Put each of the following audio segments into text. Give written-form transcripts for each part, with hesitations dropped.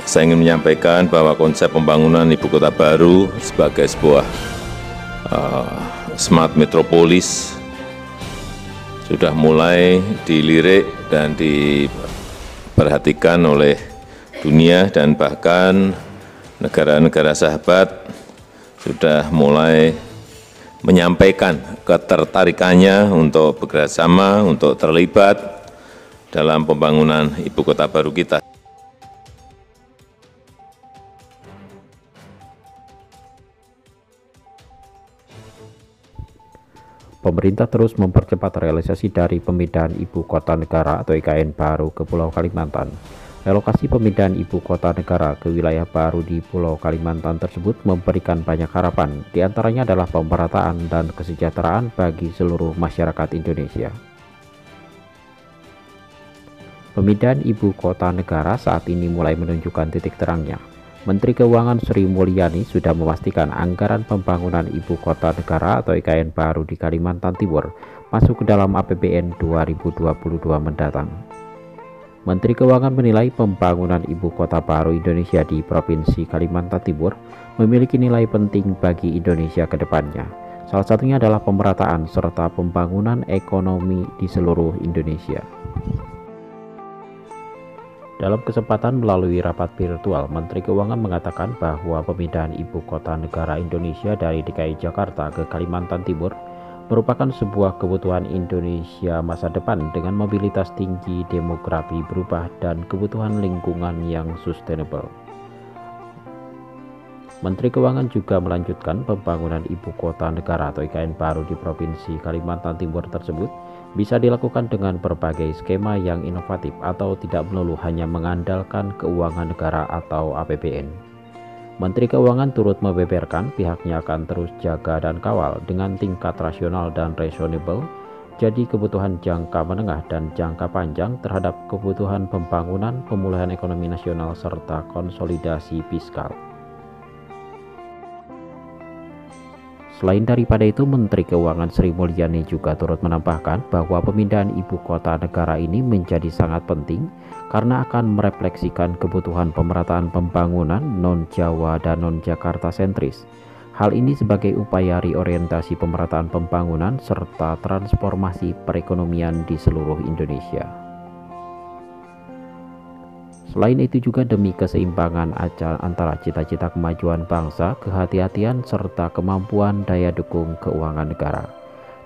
saya ingin menyampaikan bahwa konsep pembangunan ibu kota baru sebagai sebuah smart metropolis sudah mulai dilirik dan diperhatikan oleh dunia, dan bahkan negara-negara sahabat sudah mulai menyampaikan ketertarikannya untuk bekerjasama, untuk terlibat dalam pembangunan ibu kota baru kita. Pemerintah terus mempercepat realisasi dari pemindahan ibu kota negara atau IKN baru ke Pulau Kalimantan. Relokasi pemindahan ibu kota negara ke wilayah baru di Pulau Kalimantan tersebut memberikan banyak harapan, diantaranya adalah pemerataan dan kesejahteraan bagi seluruh masyarakat Indonesia. Pemindahan ibu kota negara saat ini mulai menunjukkan titik terangnya. Menteri Keuangan Sri Mulyani sudah memastikan anggaran pembangunan ibu kota negara atau IKN baru di Kalimantan Timur masuk ke dalam APBN 2022 mendatang. Menteri Keuangan menilai pembangunan ibu kota baru Indonesia di Provinsi Kalimantan Timur memiliki nilai penting bagi Indonesia ke depannya. Salah satunya adalah pemerataan serta pembangunan ekonomi di seluruh Indonesia. Dalam kesempatan melalui rapat virtual, Menteri Keuangan mengatakan bahwa pemindahan ibu kota negara Indonesia dari DKI Jakarta ke Kalimantan Timur merupakan sebuah kebutuhan Indonesia masa depan dengan mobilitas tinggi, demografi berubah, dan kebutuhan lingkungan yang sustainable. Menteri Keuangan juga melanjutkan pembangunan ibu kota negara atau IKN baru di Provinsi Kalimantan Timur tersebut bisa dilakukan dengan berbagai skema yang inovatif atau tidak melulu hanya mengandalkan keuangan negara atau APBN. Menteri Keuangan turut membeberkan pihaknya akan terus jaga dan kawal dengan tingkat rasional dan reasonable, jadi kebutuhan jangka menengah dan jangka panjang terhadap kebutuhan pembangunan, pemulihan ekonomi nasional, serta konsolidasi fiskal. Selain daripada itu, Menteri Keuangan Sri Mulyani juga turut menambahkan bahwa pemindahan ibu kota negara ini menjadi sangat penting karena akan merefleksikan kebutuhan pemerataan pembangunan non-Jawa dan non-Jakarta sentris. Hal ini sebagai upaya reorientasi pemerataan pembangunan serta transformasi perekonomian di seluruh Indonesia. Selain itu juga demi keseimbangan antara cita-cita kemajuan bangsa, kehati-hatian, serta kemampuan daya dukung keuangan negara.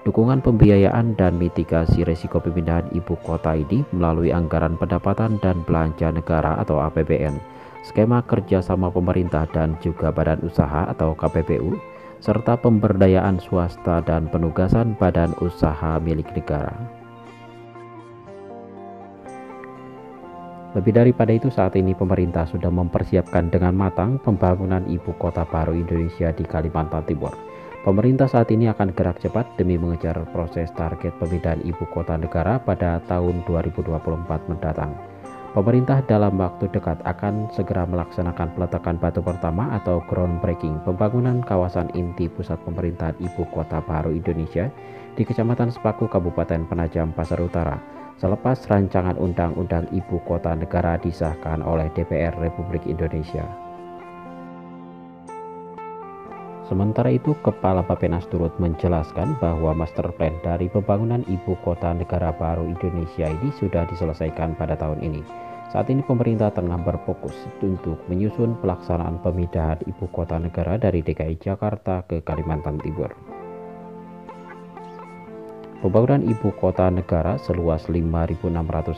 Dukungan pembiayaan dan mitigasi risiko pemindahan ibu kota ini melalui anggaran pendapatan dan belanja negara atau APBN, skema kerjasama pemerintah dan juga badan usaha atau KPBU, serta pemberdayaan swasta dan penugasan badan usaha milik negara. Lebih daripada itu, saat ini pemerintah sudah mempersiapkan dengan matang pembangunan ibu kota baru Indonesia di Kalimantan Timur. Pemerintah saat ini akan gerak cepat demi mengejar proses target pemindahan ibu kota negara pada tahun 2024 mendatang. Pemerintah dalam waktu dekat akan segera melaksanakan peletakan batu pertama atau groundbreaking pembangunan kawasan inti pusat pemerintahan ibu kota baru Indonesia di Kecamatan Sepaku, Kabupaten Penajam Pasar Utara, selepas rancangan undang-undang ibu kota negara disahkan oleh DPR Republik Indonesia. Sementara itu, Kepala Bappenas turut menjelaskan bahwa master plan dari pembangunan ibu kota negara baru Indonesia ini sudah diselesaikan pada tahun ini. Saat ini pemerintah tengah berfokus untuk menyusun pelaksanaan pemindahan ibu kota negara dari DKI Jakarta ke Kalimantan Timur. Pembangunan ibu kota negara seluas 5.600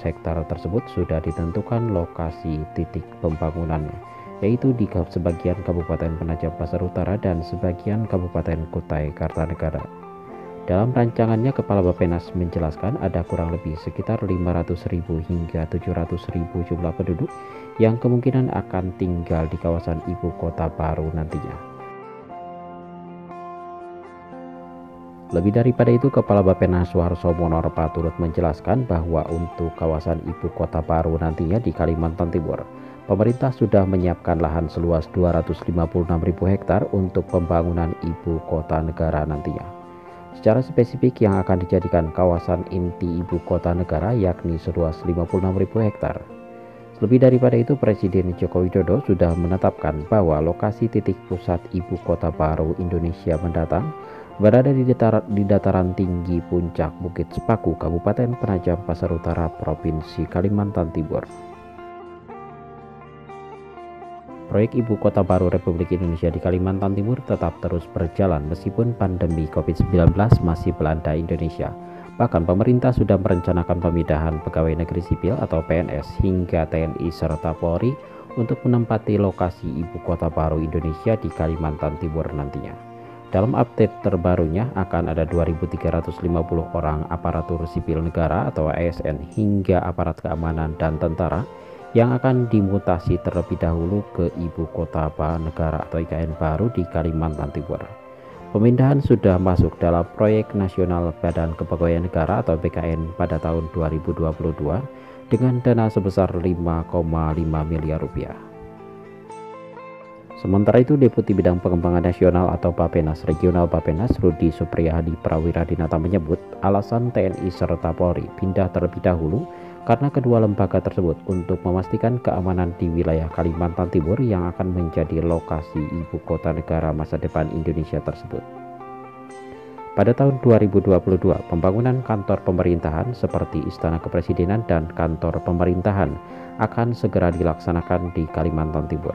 hektar tersebut sudah ditentukan lokasi titik pembangunannya, yaitu di sebagian Kabupaten Penajam Pasar Utara dan sebagian Kabupaten Kutai Kartanegara. Dalam rancangannya, Kepala Bappenas menjelaskan ada kurang lebih sekitar 500.000 hingga 700.000 jumlah penduduk yang kemungkinan akan tinggal di kawasan ibu kota baru nantinya. Lebih daripada itu, Kepala Bappenas Suharso Monorpa turut menjelaskan bahwa untuk kawasan ibu kota baru nantinya di Kalimantan Timur, pemerintah sudah menyiapkan lahan seluas 256.000 hektar untuk pembangunan ibu kota negara nantinya. Secara spesifik yang akan dijadikan kawasan inti ibu kota negara yakni seluas 56.000 hektar. Lebih daripada itu, Presiden Joko Widodo sudah menetapkan bahwa lokasi titik pusat ibu kota baru Indonesia mendatang berada di dataran tinggi puncak Bukit Sepaku, Kabupaten Penajam Pasar Utara, Provinsi Kalimantan Timur. Proyek Ibu Kota Baru Republik Indonesia di Kalimantan Timur tetap terus berjalan meskipun pandemi COVID-19 masih melanda Indonesia. Bahkan pemerintah sudah merencanakan pemindahan pegawai negeri sipil atau PNS hingga TNI serta Polri untuk menempati lokasi Ibu Kota Baru Indonesia di Kalimantan Timur nantinya. Dalam update terbarunya akan ada 2.350 orang aparatur sipil negara atau ASN hingga aparat keamanan dan tentara yang akan dimutasi terlebih dahulu ke Ibu Kota Negara atau IKN baru di Kalimantan Timur. Pemindahan sudah masuk dalam proyek nasional Badan Kepegawaian Negara atau BKN pada tahun 2022 dengan dana sebesar 5,5 miliar rupiah. Sementara itu, Deputi Bidang Pengembangan Nasional atau Bappenas Regional Bappenas Rudi Supriyadi Prawiradinata menyebut alasan TNI serta Polri pindah terlebih dahulu karena kedua lembaga tersebut untuk memastikan keamanan di wilayah Kalimantan Timur yang akan menjadi lokasi ibu kota negara masa depan Indonesia tersebut. Pada tahun 2022, pembangunan kantor pemerintahan seperti Istana Kepresidenan dan kantor pemerintahan akan segera dilaksanakan di Kalimantan Timur.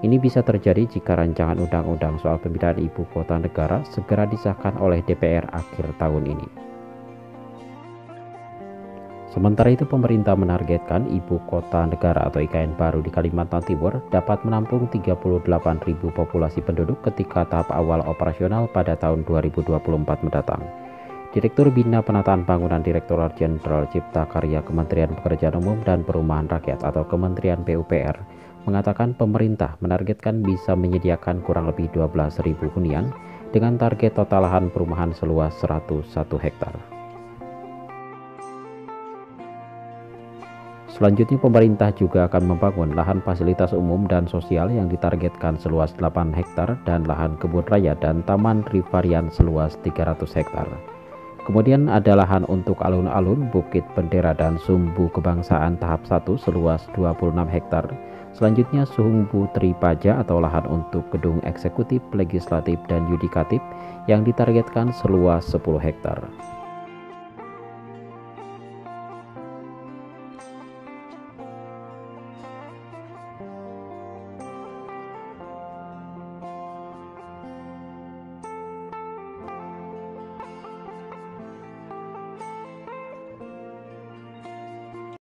Ini bisa terjadi jika rancangan undang-undang soal pemindahan ibu kota negara segera disahkan oleh DPR akhir tahun ini. Sementara itu, pemerintah menargetkan Ibu Kota Negara atau IKN baru di Kalimantan Timur dapat menampung 38.000 populasi penduduk ketika tahap awal operasional pada tahun 2024 mendatang. Direktur Bina Penataan Bangunan Direktorat Jenderal Cipta Karya Kementerian Pekerjaan Umum dan Perumahan Rakyat atau Kementerian PUPR mengatakan pemerintah menargetkan bisa menyediakan kurang lebih 12.000 hunian dengan target total lahan perumahan seluas 101 hektar. Selanjutnya, pemerintah juga akan membangun lahan fasilitas umum dan sosial yang ditargetkan seluas 8 hektar dan lahan kebun raya dan taman rivarian seluas 300 hektar. Kemudian ada lahan untuk alun-alun, Bukit Bendera dan Sumbu Kebangsaan tahap 1 seluas 26 hektar. Selanjutnya Sumbu Tripaja atau lahan untuk gedung eksekutif, legislatif dan yudikatif yang ditargetkan seluas 10 hektar.